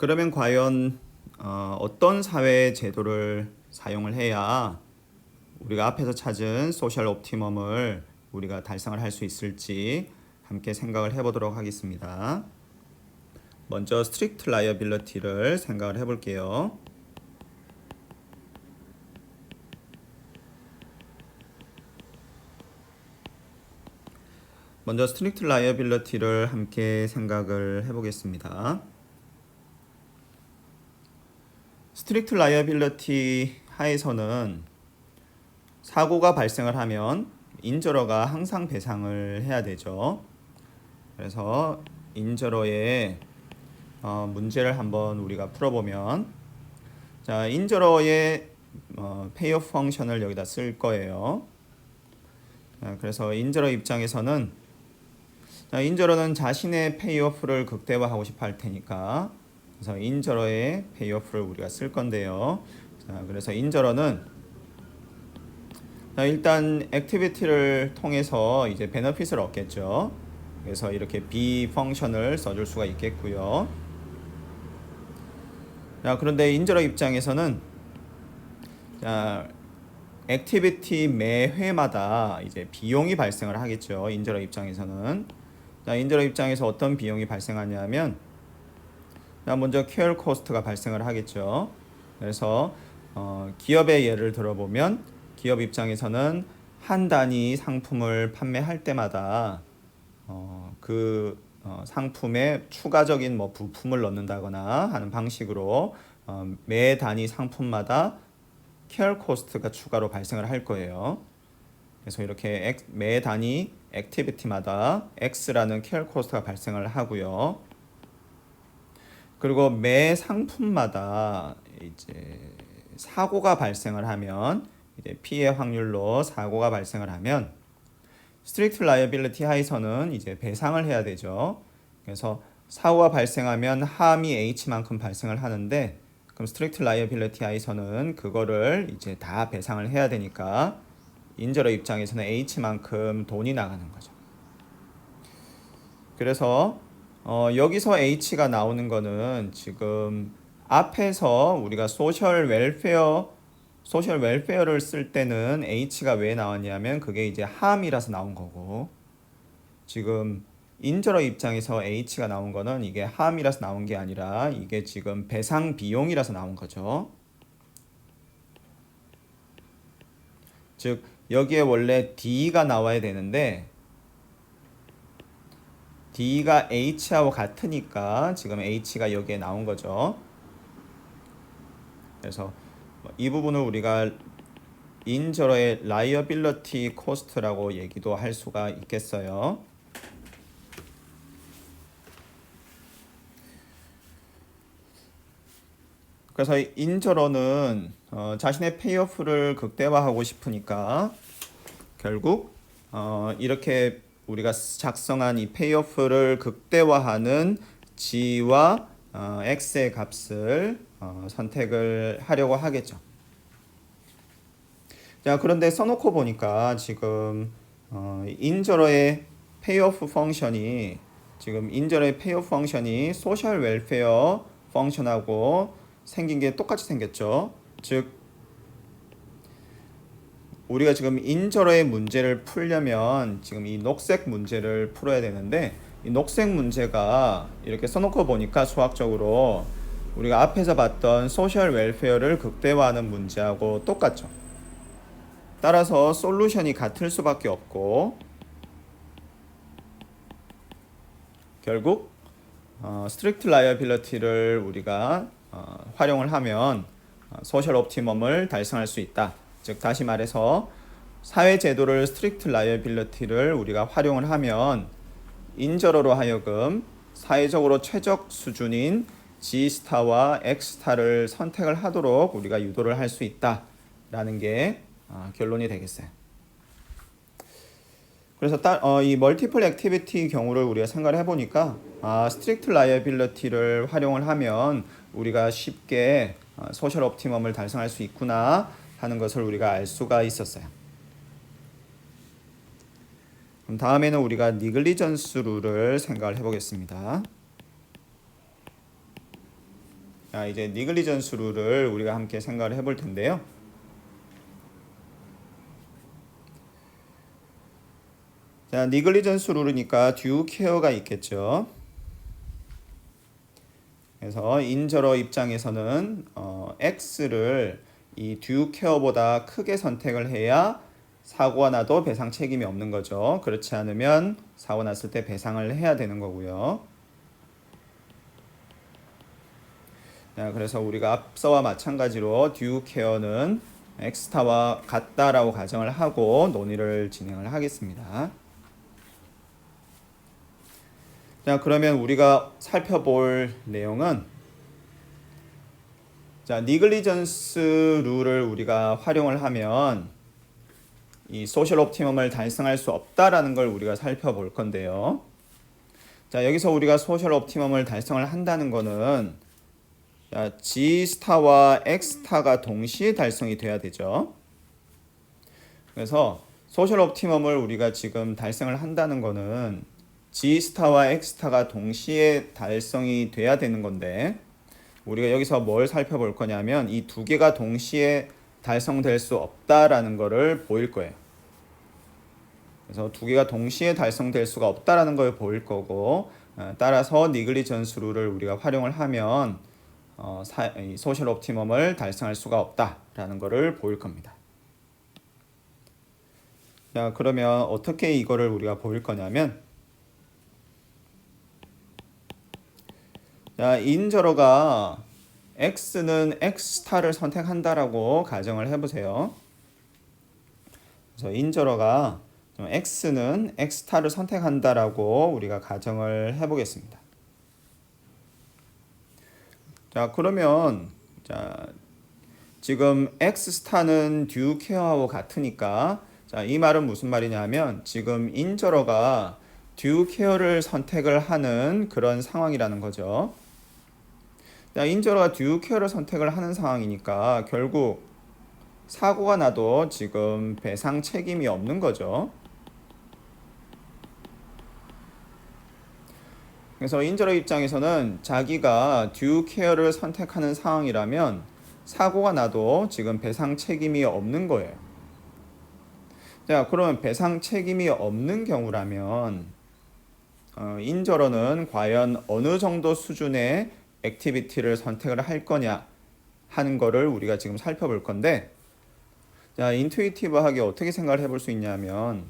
그러면 과연 어떤 사회 제도를 사용을 해야 우리가 앞에서 찾은 소셜 옵티멈을 우리가 달성을 할 수 있을지 함께 생각을 해보도록 하겠습니다. 먼저 스트릭트 라이어빌리티를 생각을 해볼게요. 먼저 스트릭트 라이어빌리티를 함께 생각을 해보겠습니다. 스트릭트 라이어빌리티 하에서는 사고가 발생을 하면 인저러가 항상 배상을 해야 되죠. 그래서 인저러의 문제를 한번 우리가 풀어보면, 자, 인저러의 페이오프 펑션을 여기다 쓸 거예요. 그래서 인저러 입장에서는, 자, 인저러는 자신의 페이오프를 극대화하고 싶어 할 테니까, 그래서 인저러의 페이오프를 우리가 쓸 건데요. 자, 그래서 인저러는 일단 액티비티를 통해서 이제 베너핏을 얻겠죠. 그래서 이렇게 B 펑션을 써줄 수가 있겠고요. 자, 그런데 인저러 입장에서는 자, 액티비티 매 회마다 이제 비용이 발생을 하겠죠. 인저러 입장에서는. 자, 인저러 입장에서 어떤 비용이 발생하냐면, 자, 먼저 케어 코스트가 발생을 하겠죠. 그래서 기업의 예를 들어보면, 기업 입장에서는 한 단위 상품을 판매할 때마다 상품에 추가적인 뭐 부품을 넣는다거나 하는 방식으로 매 단위 상품마다 케어 코스트가 추가로 발생을 할 거예요. 그래서 이렇게 매 단위 액티비티마다 X라는 케어 코스트가 발생을 하고요. 그리고 매 상품마다 이제 사고가 발생을 하면, 이제 피해 확률로 사고가 발생을 하면 스트릭트 라이어빌리티 하에서는 이제 배상을 해야 되죠. 그래서 사고가 발생하면 함이 H만큼 발생을 하는데, 그럼 스트릭트 라이어빌리티 하에서는 그거를 이제 다 배상을 해야 되니까 인저러 입장에서는 H만큼 돈이 나가는 거죠. 그래서 여기서 H가 나오는 거는 지금 앞에서 우리가 소셜 웰페어를 쓸 때는 H가 왜 나왔냐면 그게 이제 함이라서 나온 거고, 지금 인저러 입장에서 H가 나온 거는 이게 함이라서 나온 게 아니라 이게 지금 배상 비용이라서 나온 거죠. 즉 여기에 원래 D가 나와야 되는데 D가 H하고 같으니까 지금 H가 여기에 나온 거죠. 그래서 이 부분을 우리가 인저러의 라이어빌리티 코스트라고 얘기도 할 수가 있겠어요. 그래서 인저러는 자신의 페이오프를 극대화하고 싶으니까 결국 이렇게 우리가 작성한 이 페이오프를 극대화하는 G와 X의 값을 선택을 하려고 하겠죠. 자, 그런데 써놓고 보니까 지금 인저러의 페이오프 펑션이 소셜 웰페어 펑션하고 생긴 게 똑같이 생겼죠. 즉 우리가 지금 인저러의 문제를 풀려면 지금 이 녹색 문제를 풀어야 되는데, 이 녹색 문제가 이렇게 써놓고 보니까 수학적으로 우리가 앞에서 봤던 소셜 웰페어를 극대화하는 문제하고 똑같죠. 따라서 솔루션이 같을 수밖에 없고, 결국 스트릭트 라이어빌리티를 우리가 활용을 하면 소셜 옵티멈을 달성할 수 있다. 즉 다시 말해서 사회 제도를 스트릭트 라이어빌리티를 우리가 활용을 하면 인저러로 하여금 사회적으로 최적 수준인 G스타와 X스타를 선택을 하도록 우리가 유도를 할 수 있다라는 게 결론이 되겠어요. 그래서 이 멀티플 액티비티 경우를 우리가 생각을 해보니까 스트릭트 라이어빌리티를 활용을 하면 우리가 쉽게 소셜 옵티멈을 달성할 수 있구나 하는 것을 우리가 알 수가 있었어요. 그럼 다음에는 우리가 니글리전스 룰을 생각을 해보겠습니다. 자, 이제 니글리전스 룰을 우리가 함께 생각을 해볼 텐데요. 자, 니글리전스 룰이니까 듀 케어가 있겠죠. 그래서 인저러 입장에서는 X를 이 듀 케어보다 크게 선택을 해야 사고가 나도 배상 책임이 없는 거죠. 그렇지 않으면 사고 났을 때 배상을 해야 되는 거고요. 자, 그래서 우리가 앞서와 마찬가지로 듀 케어는 엑스타와 같다라고 가정을 하고 논의를 진행을 하겠습니다. 자, 그러면 우리가 살펴볼 내용은 자, 니글리전스 룰을 우리가 활용을 하면 이 소셜 옵티멈을 달성할 수 없다라는 걸 우리가 살펴볼 건데요. 자, 여기서 우리가 소셜 옵티멈을 달성을 한다는 거는 자, G 스타와 X 스타가 동시에 달성이 돼야 되죠. 그래서 소셜 옵티멈을 우리가 지금 달성을 한다는 거는 G 스타와 X 스타가 동시에 달성이 돼야 되는 건데 우리가 여기서 뭘 살펴볼 거냐면 이 두 개가 동시에 달성될 수 없다라는 거를 보일 거예요. 그래서 두 개가 동시에 달성될 수가 없다라는 걸 보일 거고 따라서 니글리전스 룰을 우리가 활용을 하면 소셜 옵티멈을 달성할 수가 없다라는 거를 보일 겁니다. 자, 그러면 어떻게 이거를 우리가 보일 거냐면 자, 인저러가 X는 X 스타를 선택한다라고 가정을 해보세요. 그래서 인저러가 X는 X 스타를 선택한다라고 우리가 가정을 해보겠습니다. 자, 그러면 자, 지금 X 스타는 듀 케어하고 같으니까 자, 이 말은 무슨 말이냐면 지금 인저러가 듀 케어를 선택을 하는 그런 상황이라는 거죠. 자, 인저러가 듀 케어를 선택을 하는 상황이니까 결국 사고가 나도 지금 배상 책임이 없는 거죠. 그래서 인저러 입장에서는 자기가 듀 케어를 선택하는 상황이라면 사고가 나도 지금 배상 책임이 없는 거예요. 자, 그러면 배상 책임이 없는 경우라면 인저러는 과연 어느 정도 수준의 액티비티를 선택을 할 거냐 하는 거를 우리가 지금 살펴볼 건데 자, 인투이티브하게 어떻게 생각을 해볼 수 있냐면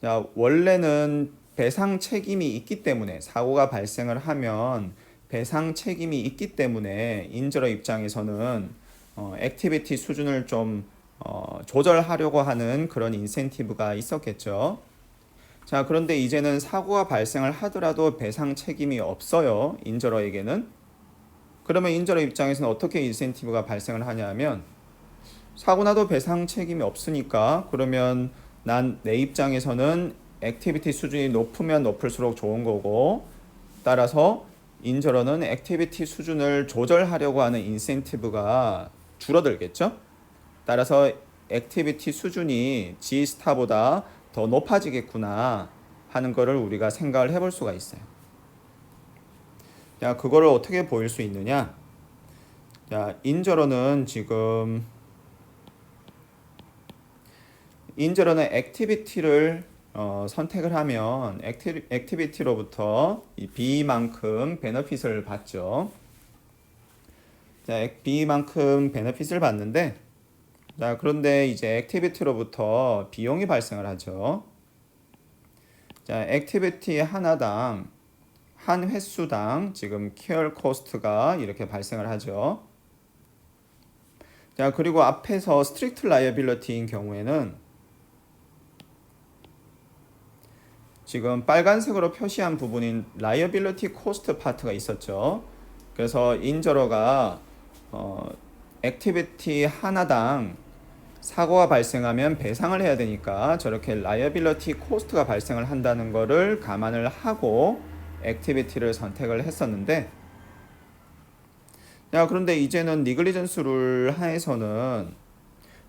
자, 원래는 배상 책임이 있기 때문에 사고가 발생을 하면 배상 책임이 있기 때문에 인저러 입장에서는 액티비티 수준을 좀 조절하려고 하는 그런 인센티브가 있었겠죠. 자, 그런데 이제는 사고가 발생을 하더라도 배상 책임이 없어요. 인저러에게는. 그러면 인저러 입장에서는 어떻게 인센티브가 발생을 하냐면 사고 나도 배상 책임이 없으니까 그러면 내 입장에서는 액티비티 수준이 높으면 높을수록 좋은 거고 따라서 인저러는 액티비티 수준을 조절하려고 하는 인센티브가 줄어들겠죠. 따라서 액티비티 수준이 G 스타보다 더 높아지겠구나 하는 거를 우리가 생각을 해볼 수가 있어요. 자, 그거를 어떻게 보일 수 있느냐? 자, 인저러는 지금 인저러는 액티비티를 선택을 하면 액티비티로부터 이 B만큼 베너핏을 받죠. 자, B만큼 베너핏을 받는데 자, 그런데 이제 액티비티로부터 비용이 발생을 하죠. 자, 액티비티 하나당 한 횟수당 지금 케어 코스트가 이렇게 발생을 하죠. 자, 그리고 앞에서 스트릭트 라이어빌리티인 경우에는 지금 빨간색으로 표시한 부분인 라이어빌리티 코스트 파트가 있었죠. 그래서 인저러가 액티비티 하나당 사고가 발생하면 배상을 해야 되니까 저렇게 라이어빌리티 코스트가 발생을 한다는 거를 감안을 하고 액티비티를 선택을 했었는데 자, 그런데 이제는 니글리전스 룰 하에서는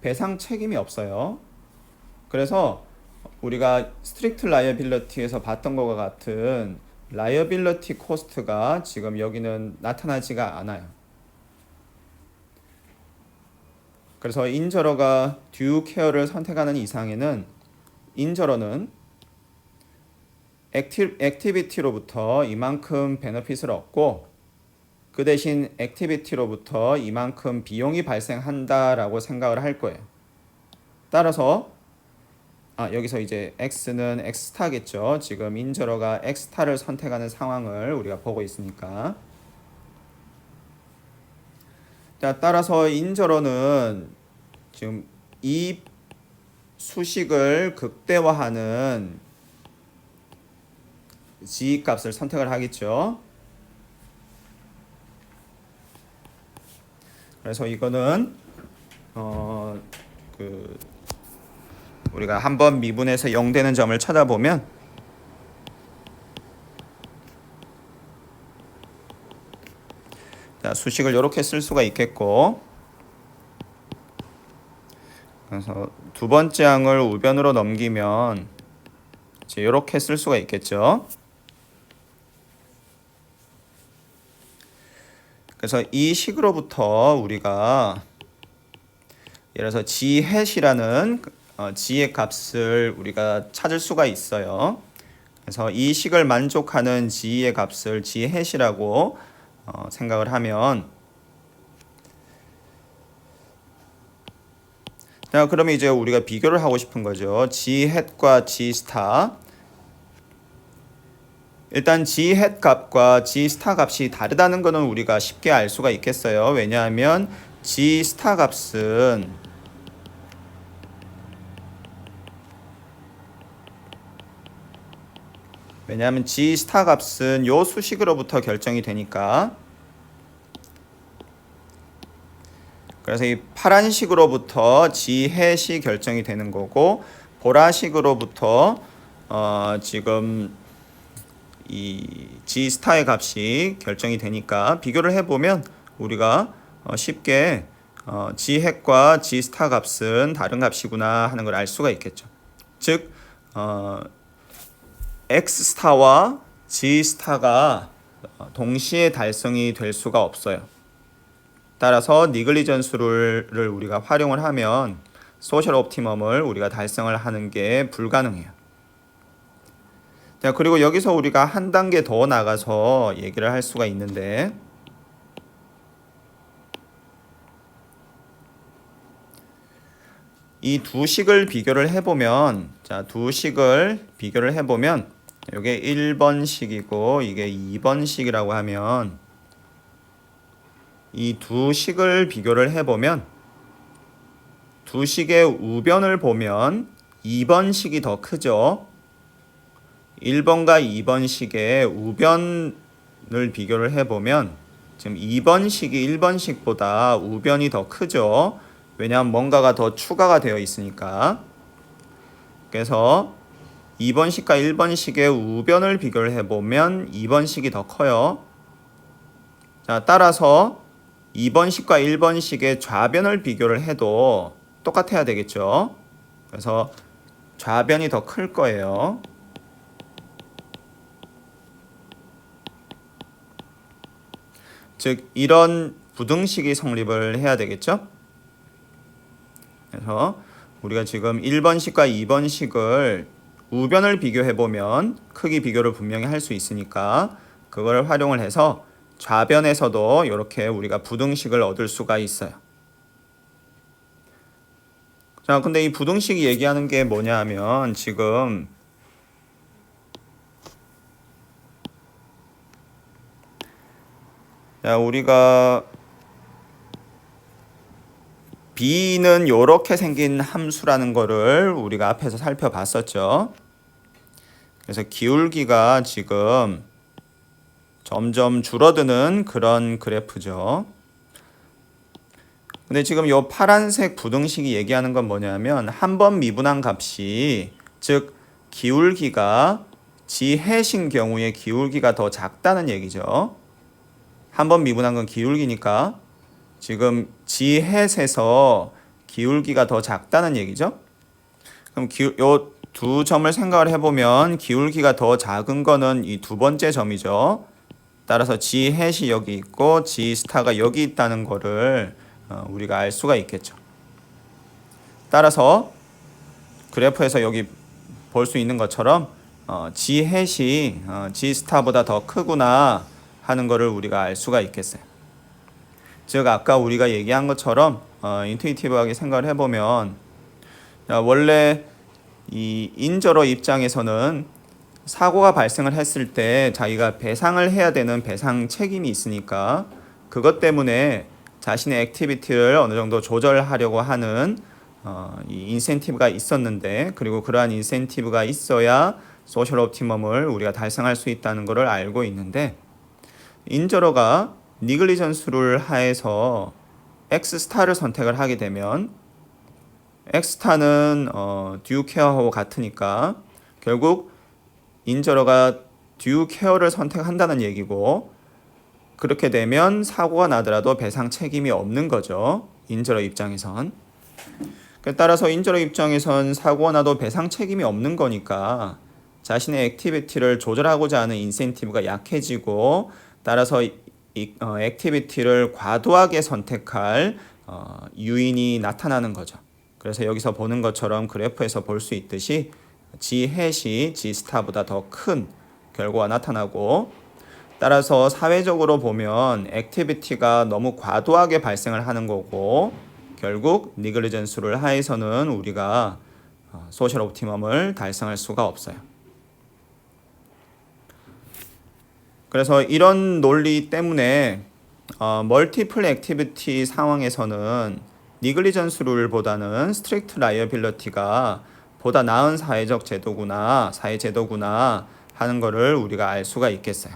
배상 책임이 없어요. 그래서 우리가 스트릭트 라이어빌리티에서 봤던 것과 같은 라이어빌리티 코스트가 지금 여기는 나타나지가 않아요. 그래서 인저러가 do care를 선택하는 이상에는 인저러는 액티비티로부터 이만큼 베너핏을 얻고 그 대신 액티비티로부터 이만큼 비용이 발생한다라고 생각을 할 거예요. 따라서 여기서 이제 x는 x스타겠죠. 지금 인저러가 x스타를 선택하는 상황을 우리가 보고 있으니까. 자, 따라서 인저러는 지금 이 수식을 극대화하는 g 값을 선택을 하겠죠. 그래서 이거는 우리가 한번 미분해서 0 되는 점을 찾아보면 자, 수식을 이렇게 쓸 수가 있겠고, 그래서 두 번째 항을 우변으로 넘기면 이제 이렇게 쓸 수가 있겠죠. 그래서 이 식으로부터 우리가 예를 들어서 g hat이라는 g의 값을 우리가 찾을 수가 있어요. 그래서 이 식을 만족하는 g의 값을 g hat이라고 생각을 하면, 자, 그러면 이제 우리가 비교를 하고 싶은 거죠. g hat과 g star. 일단 g hat 값과 g star 값이 다르다는 것은 우리가 쉽게 알 수가 있겠어요. 왜냐하면 g star 값은 g star 값은 요 수식으로부터 결정이 되니까. 그래서 이 파란식으로부터 g hat이 결정이 되는 거고, 보라식으로부터 지금 이 g 스타의 값이 결정이 되니까 비교를 해보면 우리가 쉽게 g hat과 g 스타 값은 다른 값이구나 하는 걸 알 수가 있겠죠. 즉 x 스타와 g 스타가 동시에 달성이 될 수가 없어요. 따라서 니글리전스룰을 우리가 활용을 하면 소셜 옵티멈을 우리가 달성을 하는 게 불가능해요. 자, 그리고 여기서 우리가 한 단계 더 나가서 얘기를 할 수가 있는데, 이 두 식을 비교를 해보면, 자, 두 식을 비교를 해보면 이게 1번식이고 이게 2번식이라고 하면, 이 두 식을 비교를 해보면 두 식의 우변을 보면 2번식이 더 크죠. 1번과 2번식의 우변을 비교를 해보면 지금 2번식이 1번식보다 우변이 더 크죠. 왜냐하면 뭔가가 더 추가가 되어 있으니까. 그래서 2번식과 1번식의 우변을 비교를 해보면 2번식이 더 커요. 자, 따라서 2번식과 1번식의 좌변을 비교를 해도 똑같아야 되겠죠. 그래서 좌변이 더 클 거예요. 즉 이런 부등식이 성립을 해야 되겠죠. 그래서 우리가 지금 1번식과 2번식을 우변을 비교해보면 크기 비교를 분명히 할 수 있으니까 그걸 활용을 해서 좌변에서도 이렇게 우리가 부등식을 얻을 수가 있어요. 자, 근데 이 부등식이 얘기하는 게 뭐냐 하면 지금 자, 우리가 b는 이렇게 생긴 함수라는 거를 우리가 앞에서 살펴봤었죠. 그래서 기울기가 지금 점점 줄어드는 그런 그래프죠. 근데 지금 이 파란색 부등식이 얘기하는 건 뭐냐면 한 번 미분한 값이, 즉 기울기가 g hat인 경우에 기울기가 더 작다는 얘기죠. 한 번 미분한 건 기울기니까 지금 g hat에서 기울기가 더 작다는 얘기죠. 그럼 요 두 점을 생각을 해보면 기울기가 더 작은 거는 이 두 번째 점이죠. 따라서 g hat이 여기 있고 g 스타가 여기 있다는 거를 우리가 알 수가 있겠죠. 따라서 그래프에서 여기 볼 수 있는 것처럼 G 햇이 G 스타보다 더 크구나 하는 것을 우리가 알 수가 있겠어요. 즉 아까 우리가 얘기한 것처럼 인투이티브하게 생각을 해보면 원래 이 인저러 입장에서는 사고가 발생을 했을 때 자기가 배상을 해야 되는 배상 책임이 있으니까 그것 때문에 자신의 액티비티를 어느 정도 조절하려고 하는 이 인센티브가 있었는데, 그리고 그러한 인센티브가 있어야 소셜 옵티멈을 우리가 달성할 수 있다는 것을 알고 있는데, 인저러가 니글리전스 룰 하에서 X 스타를 선택을 하게 되면 X 스타는 듀 케어하고 같으니까 결국 인저러가 듀 케어를 선택한다는 얘기고, 그렇게 되면 사고가 나더라도 배상 책임이 없는 거죠. 인저러 입장에선. 따라서 인저러 입장에선 사고가 나도 배상 책임이 없는 거니까 자신의 액티비티를 조절하고자 하는 인센티브가 약해지고, 따라서 이 액티비티를 과도하게 선택할 유인이 나타나는 거죠. 그래서 여기서 보는 것처럼 그래프에서 볼 수 있듯이 G 햇이 G 스타보다 더 큰 결과가 나타나고, 따라서 사회적으로 보면 액티비티가 너무 과도하게 발생을 하는 거고, 결국 니글리전스 룰 하에서는 우리가 소셜 옵티멈을 달성할 수가 없어요. 그래서 이런 논리 때문에 멀티플 액티비티 상황에서는 니글리전스 룰보다는 스트릭트 라이어빌리티가 보다 나은 사회 제도구나 하는 거를 우리가 알 수가 있겠어요.